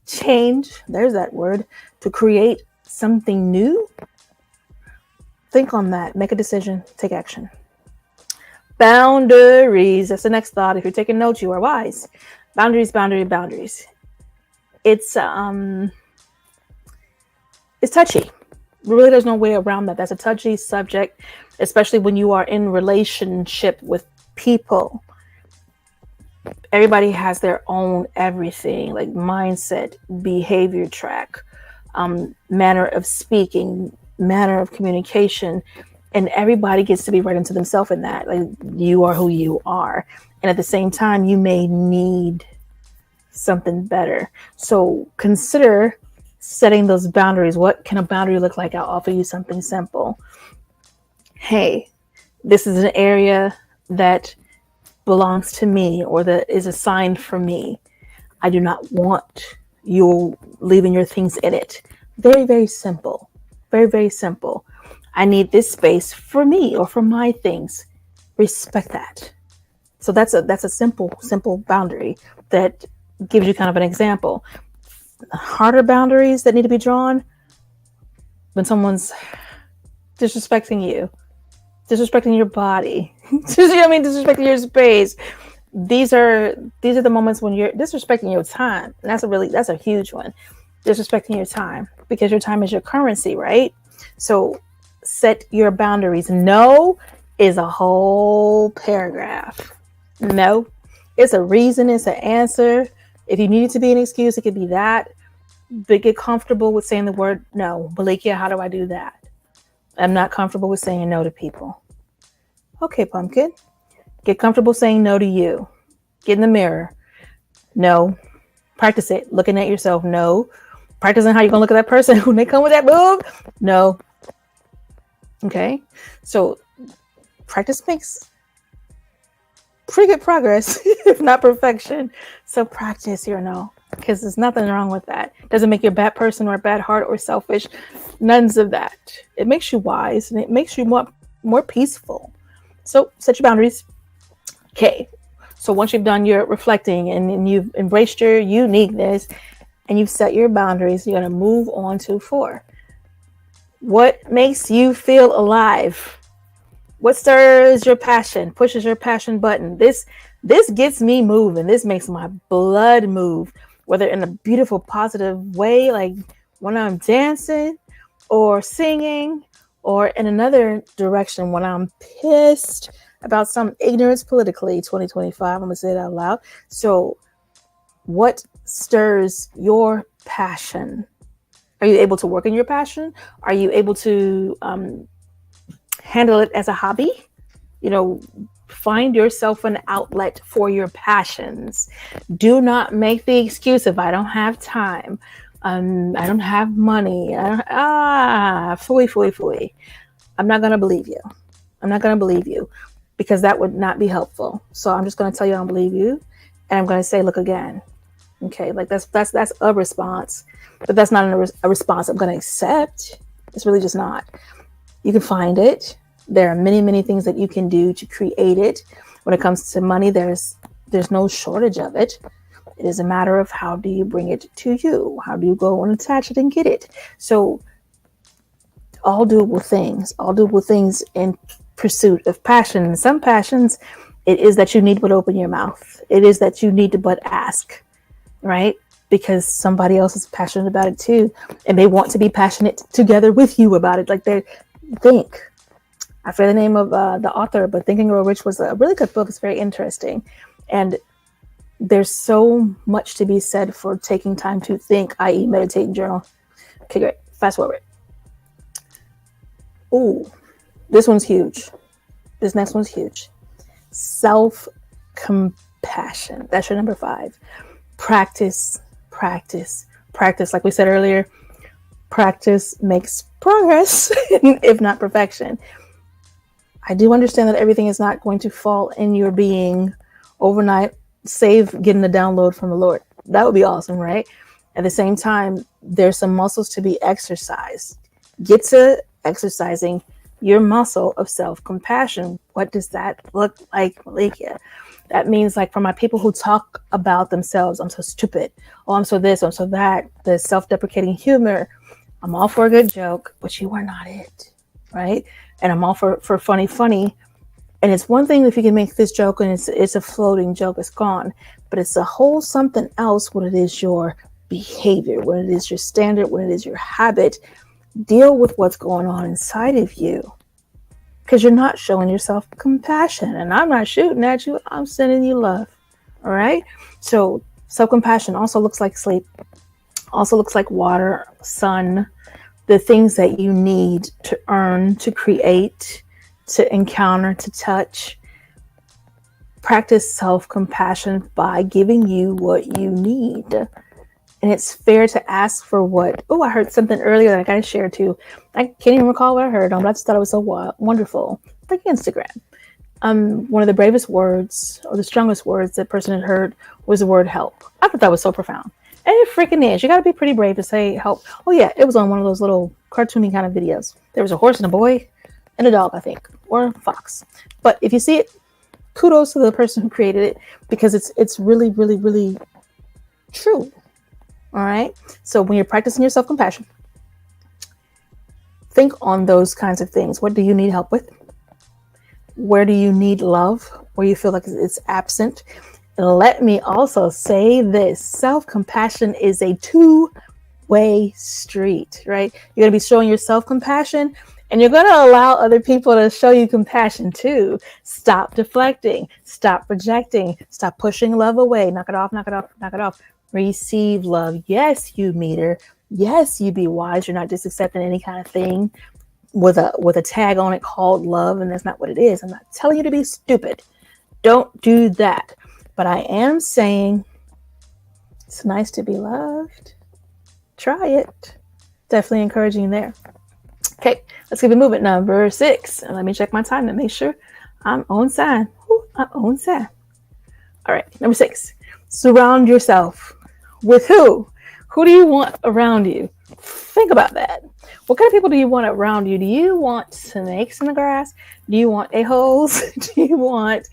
change, there's that word, to create something new? Think on that. Make a decision. Take action. Boundaries. That's the next thought. If you're taking notes, you are wise. Boundaries. It's touchy. Really, there's no way around that. That's a touchy subject, especially when you are in relationship with people. Everybody has their own everything, like mindset, behavior track, manner of speaking, manner of communication, and everybody gets to be right into themselves in that. Like, you are who you are, and at the same time, you may need something better. So consider setting those boundaries. What can a boundary look like? I'll offer you something simple. Hey, this is an area that belongs to me or that is assigned for me. I do not want you leaving your things in it. Very, very simple. Very, very simple. I need this space for me or for my things. Respect that. So that's a simple boundary that gives you kind of an example. Harder boundaries that need to be drawn when someone's disrespecting you, disrespecting your body, disrespecting your space. These are the moments when you're disrespecting your time. And that's a huge one. Disrespecting your time, because your time is your currency, right? So set your boundaries. No is a whole paragraph. No, it's a reason, it's an answer. If you need it to be an excuse, it could be that. But get comfortable with saying the word no. Melikia, how do I do that? I'm not comfortable with saying no to people. Okay, pumpkin. Get comfortable saying no to you. Get in the mirror. No. Practice it. Looking at yourself. No. Practicing how you're going to look at that person when they come with that move. No. Okay. So practice makes pretty good progress, if not perfection. So practice your no, because there's nothing wrong with that. It doesn't make you a bad person or a bad heart or selfish. None of that. It makes you wise and it makes you more peaceful. So set your boundaries. Okay. So once you've done your reflecting and you've embraced your uniqueness, and you've set your boundaries, you're going to move on to 4. What makes you feel alive? What stirs your passion, pushes your passion button? This gets me moving. This makes my blood move, whether in a beautiful, positive way, like when I'm dancing or singing, or in another direction when I'm pissed about some ignorance politically. 2025, I'm going to say it out loud. So what stirs your passion? Are you able to work in your passion? Are you able to handle it as a hobby? Find yourself an outlet for your passions. Do not make the excuse if I don't have time. I don't have money. Fooey. I'm not going to believe you. I'm not going to believe you, because that would not be helpful. So I'm just going to tell you I don't believe you. And I'm going to say, look again. Okay. Like that's a response, but that's not a response I'm going to accept. It's really just not. You can find it. There are many, many things that you can do to create it. When it comes to money, there's no shortage of it. It is a matter of how do you bring it to you? How do you go and attach it and get it? So all doable things in pursuit of passion. And some passions, it is that you need but open your mouth. It is that you need to but ask, right? Because somebody else is passionate about it too. And they want to be passionate together with you about it. Like I forget the name of the author, but Think and Grow Rich was a really good book. It's very interesting. And there's so much to be said for taking time to think, i.e. meditate and journal. Okay, great. Fast forward. Ooh, this one's huge. This next one's huge. Self-compassion. That's your number 5. Practice. Like we said earlier, practice makes progress, if not perfection. I do understand that everything is not going to fall in your being overnight, save getting the download from the Lord. That would be awesome, right? At the same time, there's some muscles to be exercised. Get to exercising your muscle of self-compassion. What does that look like, Melikia? That means, like, for my people who talk about themselves, I'm so stupid. Oh, I'm so this, I'm so that. The self-deprecating humor. I'm all for a good joke, but you are not it, right? And I'm all for funny. And it's one thing if you can make this joke and it's a floating joke, it's gone. But it's a whole something else when it is your behavior, when it is your standard, when it is your habit. Deal with what's going on inside of you, because you're not showing yourself compassion. And I'm not shooting at you. I'm sending you love. All right. So self-compassion also looks like sleep, also looks like water, sun, the things that you need to earn, to create, to encounter, to touch. Practice self-compassion by giving you what you need. And it's fair to ask for what. Oh, I heard something earlier that I got to share too. I can't even recall what I heard, but I just thought it was so wonderful. Like Instagram. One of the bravest words, or the strongest words that person had heard, was the word help. I thought that was so profound. And it freaking is. You got to be pretty brave to say help. Oh yeah, it was on one of those little cartoony kind of videos. There was a horse and a boy and a dog, I think, or fox. But if you see it, kudos to the person who created it, because it's really, really, really true. All right. So when you're practicing your self-compassion, think on those kinds of things. What do you need help with? Where do you need love? Where you feel like it's absent? And let me also say this: self-compassion is a two-way street, right? You're going to be showing your self-compassion, and you're going to allow other people to show you compassion too. Stop deflecting. Stop projecting. Stop pushing love away. Knock it off, knock it off, knock it off. Receive love. Yes, you meter. Yes, you be wise. You're not just accepting any kind of thing with a tag on it called love, and that's not what it is. I'm not telling you to be stupid. Don't do that. But I am saying it's nice to be loved. Try it. Definitely encouraging you there. Okay, let's keep it moving. Number 6. And let me check my time to make sure I'm on sign. I'm on sign. All right, number 6. Surround yourself with who? Who do you want around you? Think about that. What kind of people do you want around you? Do you want snakes in the grass? Do you want a-holes? Do you want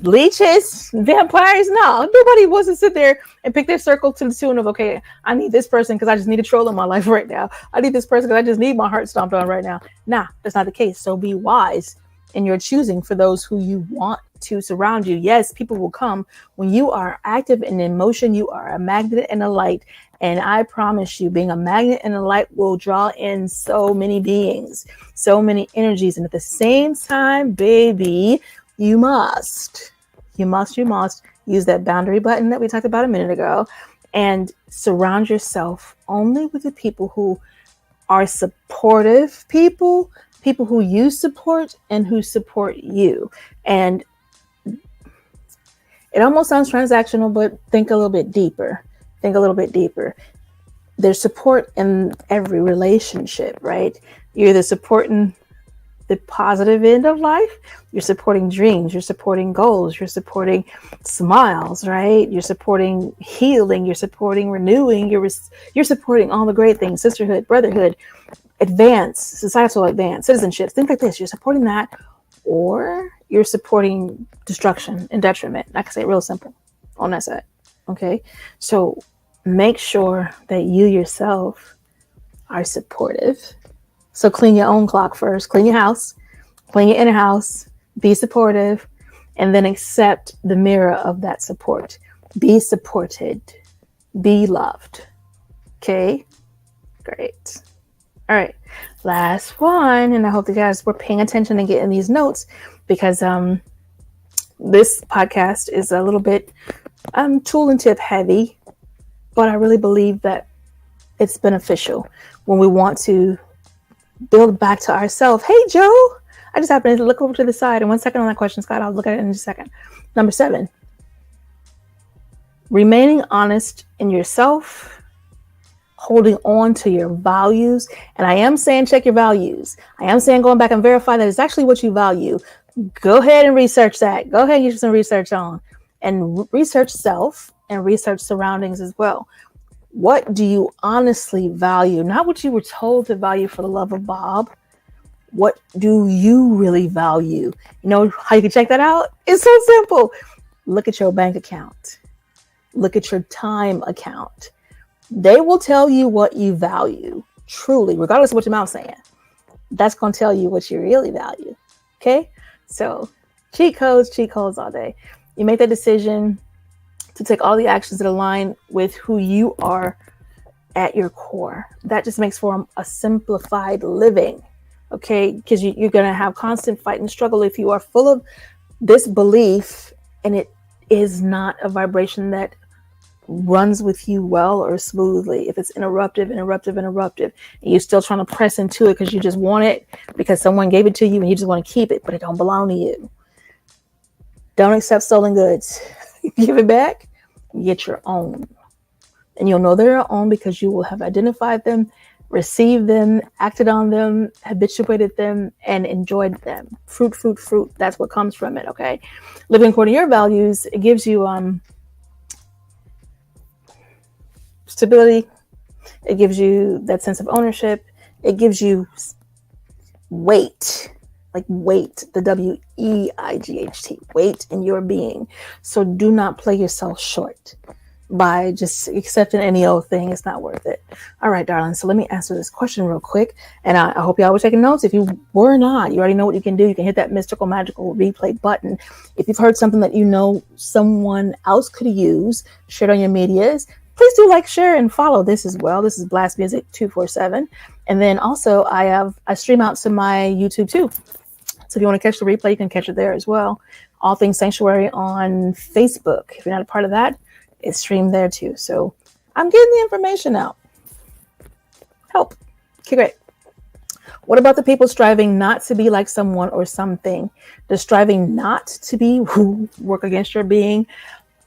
leeches, vampires. No, nobody wants to sit there and pick their circle to the tune of, okay, I need this person because I just need a troll in my life right now. I need this person because I just need my heart stomped on right now. Nah, that's not the case. So be wise in your choosing for those who you want to surround you. Yes, people will come. When you are active and in motion, you are a magnet and a light. And I promise you, being a magnet and a light will draw in so many beings, so many energies. And at the same time, baby, you must use that boundary button that we talked about a minute ago and surround yourself only with the people who are supportive people who you support and who support you. And it almost sounds transactional, but think a little bit deeper. There's support in every relationship, right? You're either supporting the positive end of life, you're supporting dreams, you're supporting goals, you're supporting smiles, right? You're supporting healing, you're supporting renewing, you're supporting all the great things, sisterhood, brotherhood, societal advance, citizenship, things like this. You're supporting that, or you're supporting destruction and detriment. I can say it real simple on that side. Okay, so make sure that you yourself are supportive. So clean your own clock first, clean your house, clean your inner house, be supportive, and then accept the mirror of that support. Be supported, be loved. Okay, great. All right, last one, and I hope you guys were paying attention and getting these notes, because this podcast is a little bit tool and tip heavy, but I really believe that it's beneficial when we want to build back to ourselves. Hey, Joe, I just happened to look over to the side, and 1 second on that question, Scott. I'll look at it in just a second. Number 7, remaining honest in yourself, holding on to your values. And I am saying check your values. I am saying going back and verify that it's actually what you value. Go ahead and research that. Go ahead and get some research on, and research self and research surroundings as well. What do you honestly value? Not what you were told to value for the love of Bob. What do you really value? You know how you can check that out? It's so simple. Look at your bank account. Look at your time account. They will tell you what you value, truly, regardless of what your mouth's saying. That's going to tell you what you really value. Okay? So cheat codes all day. You make that decision to take all the actions that align with who you are at your core. That just makes for a simplified living, okay? Because you're going to have constant fight and struggle if you are full of this belief and it is not a vibration that runs with you well or smoothly. If it's interruptive, and you're still trying to press into it because you just want it, because someone gave it to you and you just want to keep it, but it don't belong to you. Don't accept stolen goods. Give it back, get your own. And you'll know they're your own because you will have identified them, received them, acted on them, habituated them, and enjoyed them. Fruit. That's what comes from it, okay? Living according to your values, it gives you stability. It gives you that sense of ownership. It gives you weight. Like weight, the WEIGHT, weight in your being. So do not play yourself short by just accepting any old thing. It's not worth it. All right, darling. So let me answer this question real quick. And I hope y'all were taking notes. If you were not, you already know what you can do. You can hit that mystical, magical replay button. If you've heard something that you know someone else could use, share it on your medias. Please do like, share, and follow this as well. This is Blast Music 247. And then also I stream out to my YouTube too. So if you want to catch the replay, you can catch it there as well. All Things Sanctuary on Facebook. If you're not a part of that, it's streamed there too. So I'm getting the information out. Help. Okay, great. What about the people striving not to be like someone or something? The striving not to be who work against your being?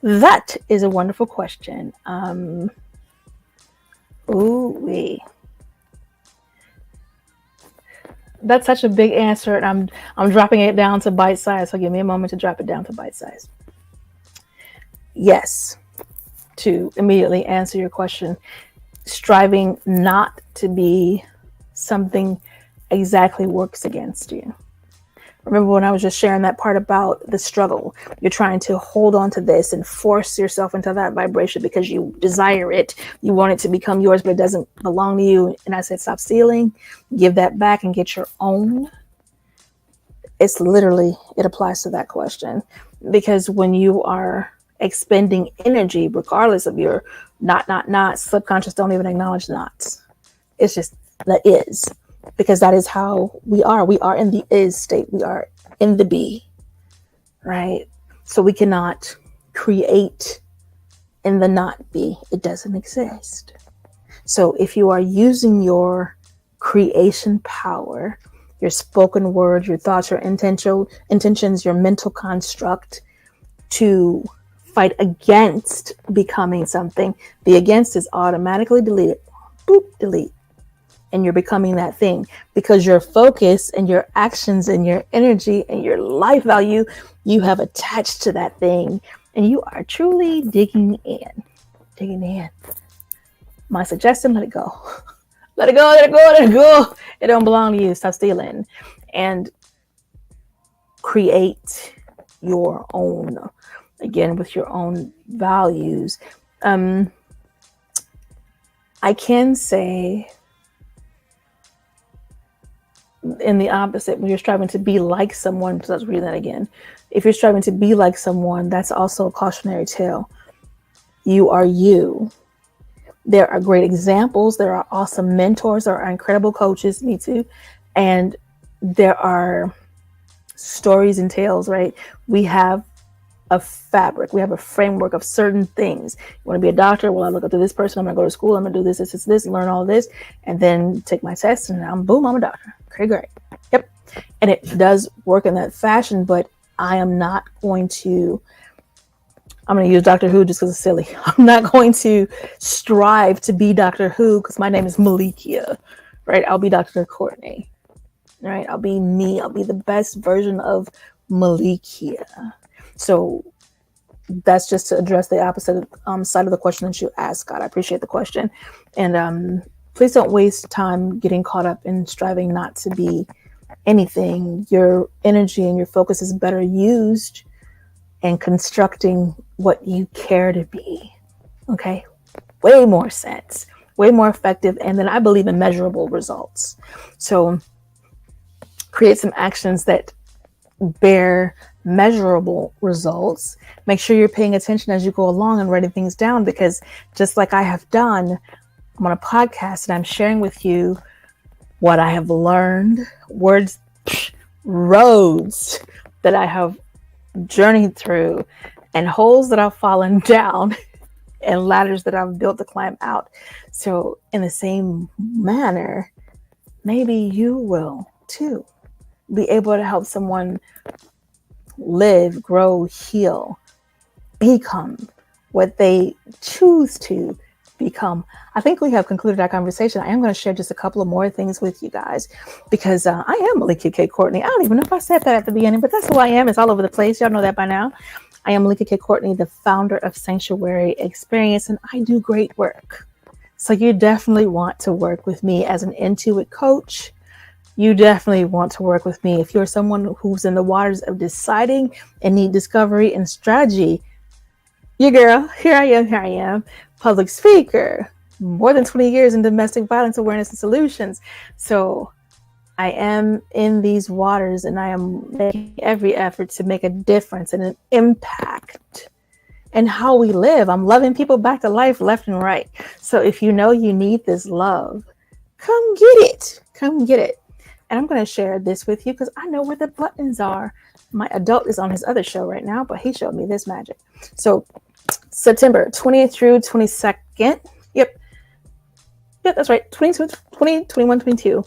That is a wonderful question. Ooh-wee. That's such a big answer, and I'm dropping it down to bite size. So give me a moment to drop it down to bite size. Yes, to immediately answer your question, striving not to be something exactly works against you. Remember when I was just sharing that part about the struggle? You're trying to hold on to this and force yourself into that vibration because you desire it. You want it to become yours, but it doesn't belong to you. And I said, stop stealing, give that back and get your own. It's literally, it applies to that question. Because when you are expending energy, regardless of your not, subconscious don't even acknowledge nots. It's just the is. Because that is how we are. We are in the is state. We are in the be, right? So we cannot create in the not be. It doesn't exist. So if you are using your creation power, your spoken word, your thoughts, your intentions, your mental construct to fight against becoming something, the against is automatically deleted. Boop, delete. And you're becoming that thing because your focus and your actions and your energy and your life value, you have attached to that thing and you are truly digging in. My suggestion, let it go. Let it go, let it go, let it go. It don't belong to you. Stop stealing and create your own, again, with your own values. I can say, in the opposite, when you're striving to be like someone, so let's read that again. If you're striving to be like someone, that's also a cautionary tale. You are you. There are great examples. There are awesome mentors. There are incredible coaches, me too. And there are stories and tales, right? We have a fabric. We have a framework of certain things. You want to be a doctor? Well, I look up to this person. I'm going to go to school. I'm going to do this, learn all this, and then take my test, and I'm a doctor. Okay, great. Yep. And it does work in that fashion, but I am not going to, I'm going to use Doctor Who just because it's silly. I'm not going to strive to be Doctor Who because my name is Melikia, right? I'll be Dr. Courtney, right? I'll be me. I'll be the best version of Melikia. So that's just to address the opposite side of the question that you asked, Scott. I appreciate the question. And please don't waste time getting caught up in striving not to be anything. Your energy and your focus is better used in constructing what you care to be. Okay? Way more sense, way more effective. And then I believe in measurable results. So create some actions that bear measurable results. Make sure you're paying attention as you go along and writing things down, because just like I have done, I'm on a podcast and I'm sharing with you what I have learned, roads that I have journeyed through, and holes that I've fallen down, and ladders that I've built to climb out. So in the same manner, maybe you will too be able to help someone live, grow, heal, become what they choose to become. I think we have concluded our conversation. I am going to share just a couple of more things with you guys because I am Melikia K. Courtney. I don't even know if I said that at the beginning, but that's who I am. It's all over the place. Y'all know that by now. I am Melikia K. Courtney, the founder of Sanctuary Experience, and I do great work. So you definitely want to work with me as an Intuit coach. You definitely want to work with me if you're someone who's in the waters of deciding and need discovery and strategy. Your girl, here I am, public speaker, more than 20 years in domestic violence awareness and solutions. So I am in these waters and I am making every effort to make a difference and an impact in how we live. I'm loving people back to life left and right. So if you know you need this love, come get it. Come get it. And I'm going to share this with you because I know where the buttons are. My adult is on his other show right now, but he showed me this magic. So September 20th through 22nd. Yep, that's right. 20, 21, 22.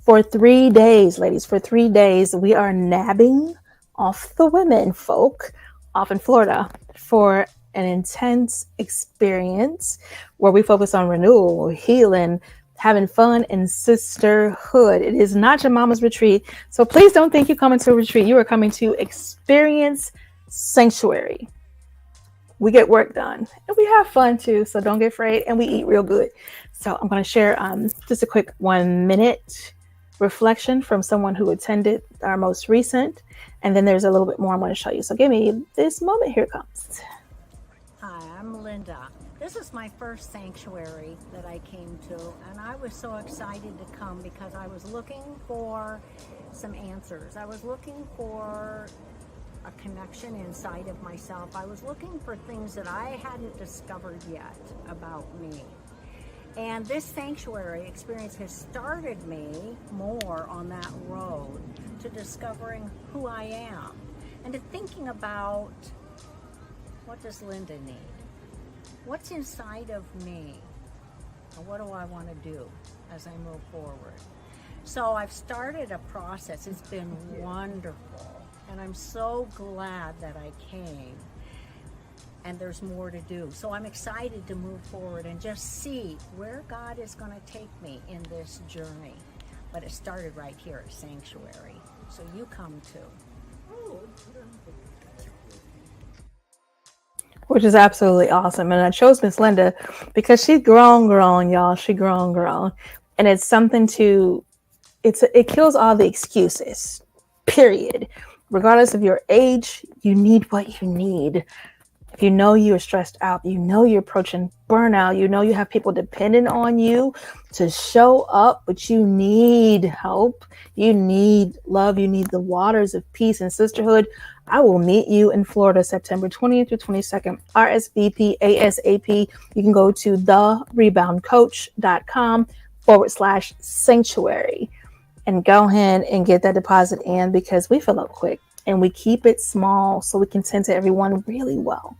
For 3 days, ladies, for 3 days, we are nabbing off the women folk off in Florida for an intense experience where we focus on renewal, healing, having fun, and sisterhood. It is not your mama's retreat. So please don't think you're coming to a retreat. You are coming to experience sanctuary. We get work done and we have fun too. So don't get afraid, and we eat real good. So I'm going to share just a quick 1 minute reflection from someone who attended our most recent. And then there's a little bit more I'm going to show you. So give me this moment. Here it comes. Hi, I'm Linda. This is my first sanctuary that I came to, and I was so excited to come because I was looking for some answers. I was looking for a connection inside of myself. I was looking for things that I hadn't discovered yet about me. And this sanctuary experience has started me more on that road to discovering who I am and to thinking about, what does Linda need? What's inside of me? And what do I want to do as I move forward? So I've started a process. It's been wonderful. And I'm so glad that I came. And there's more to do. So I'm excited to move forward and just see where God is going to take me in this journey. But it started right here at Sanctuary. So you come too. Which is absolutely awesome. And I chose Miss Linda because she's grown, y'all. She grown. And it's something it kills all the excuses, period. Regardless of your age, you need what you need. If you know you're stressed out, you know you're approaching burnout, you know you have people depending on you to show up, but you need help. You need love. You need the waters of peace and sisterhood. I will meet you in Florida, September 20th through 22nd. RSVP ASAP. You can go to thereboundcoach.com/sanctuary and go ahead and get that deposit in because we fill up quick and we keep it small so we can tend to everyone really well.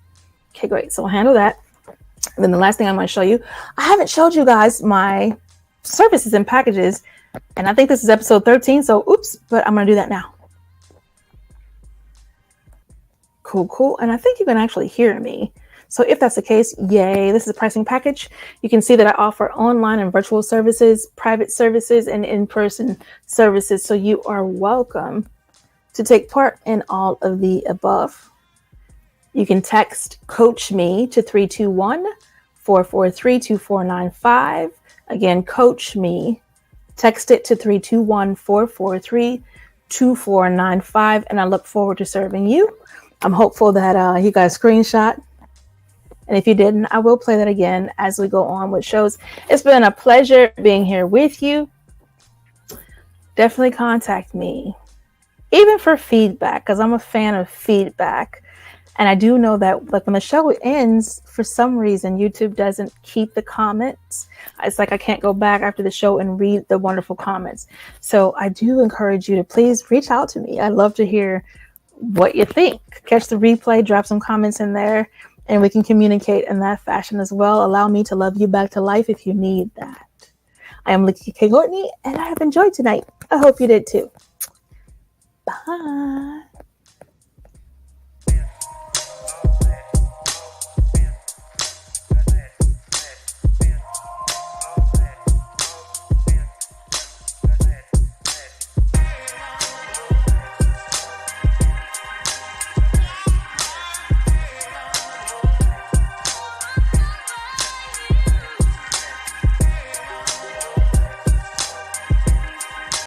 Okay, great. So we'll handle that. And then the last thing I'm going to show you, I haven't showed you guys my services and packages. And I think this is episode 13. So oops, but I'm going to do that now. Cool. And I think you can actually hear me. So if that's the case, yay, this is a pricing package. You can see that I offer online and virtual services, private services, and in-person services. So you are welcome to take part in all of the above. You can text Coach Me to 321-443-2495. Again, Coach Me. Text it to 321-443-2495. And I look forward to serving you. I'm hopeful that you got a screenshot. And if you didn't, I will play that again as we go on with shows. It's been a pleasure being here with you. Definitely contact me, even for feedback, because I'm a fan of feedback. And I do know that like when the show ends, for some reason, YouTube doesn't keep the comments. It's like I can't go back after the show and read the wonderful comments. So I do encourage you to please reach out to me. I'd love to hear what you think. Catch the replay, drop some comments in there, and we can communicate in that fashion as well. Allow me to love you back to life if you need that. I am Melikia K, Courtney, and I have enjoyed tonight. I hope you did too. Bye.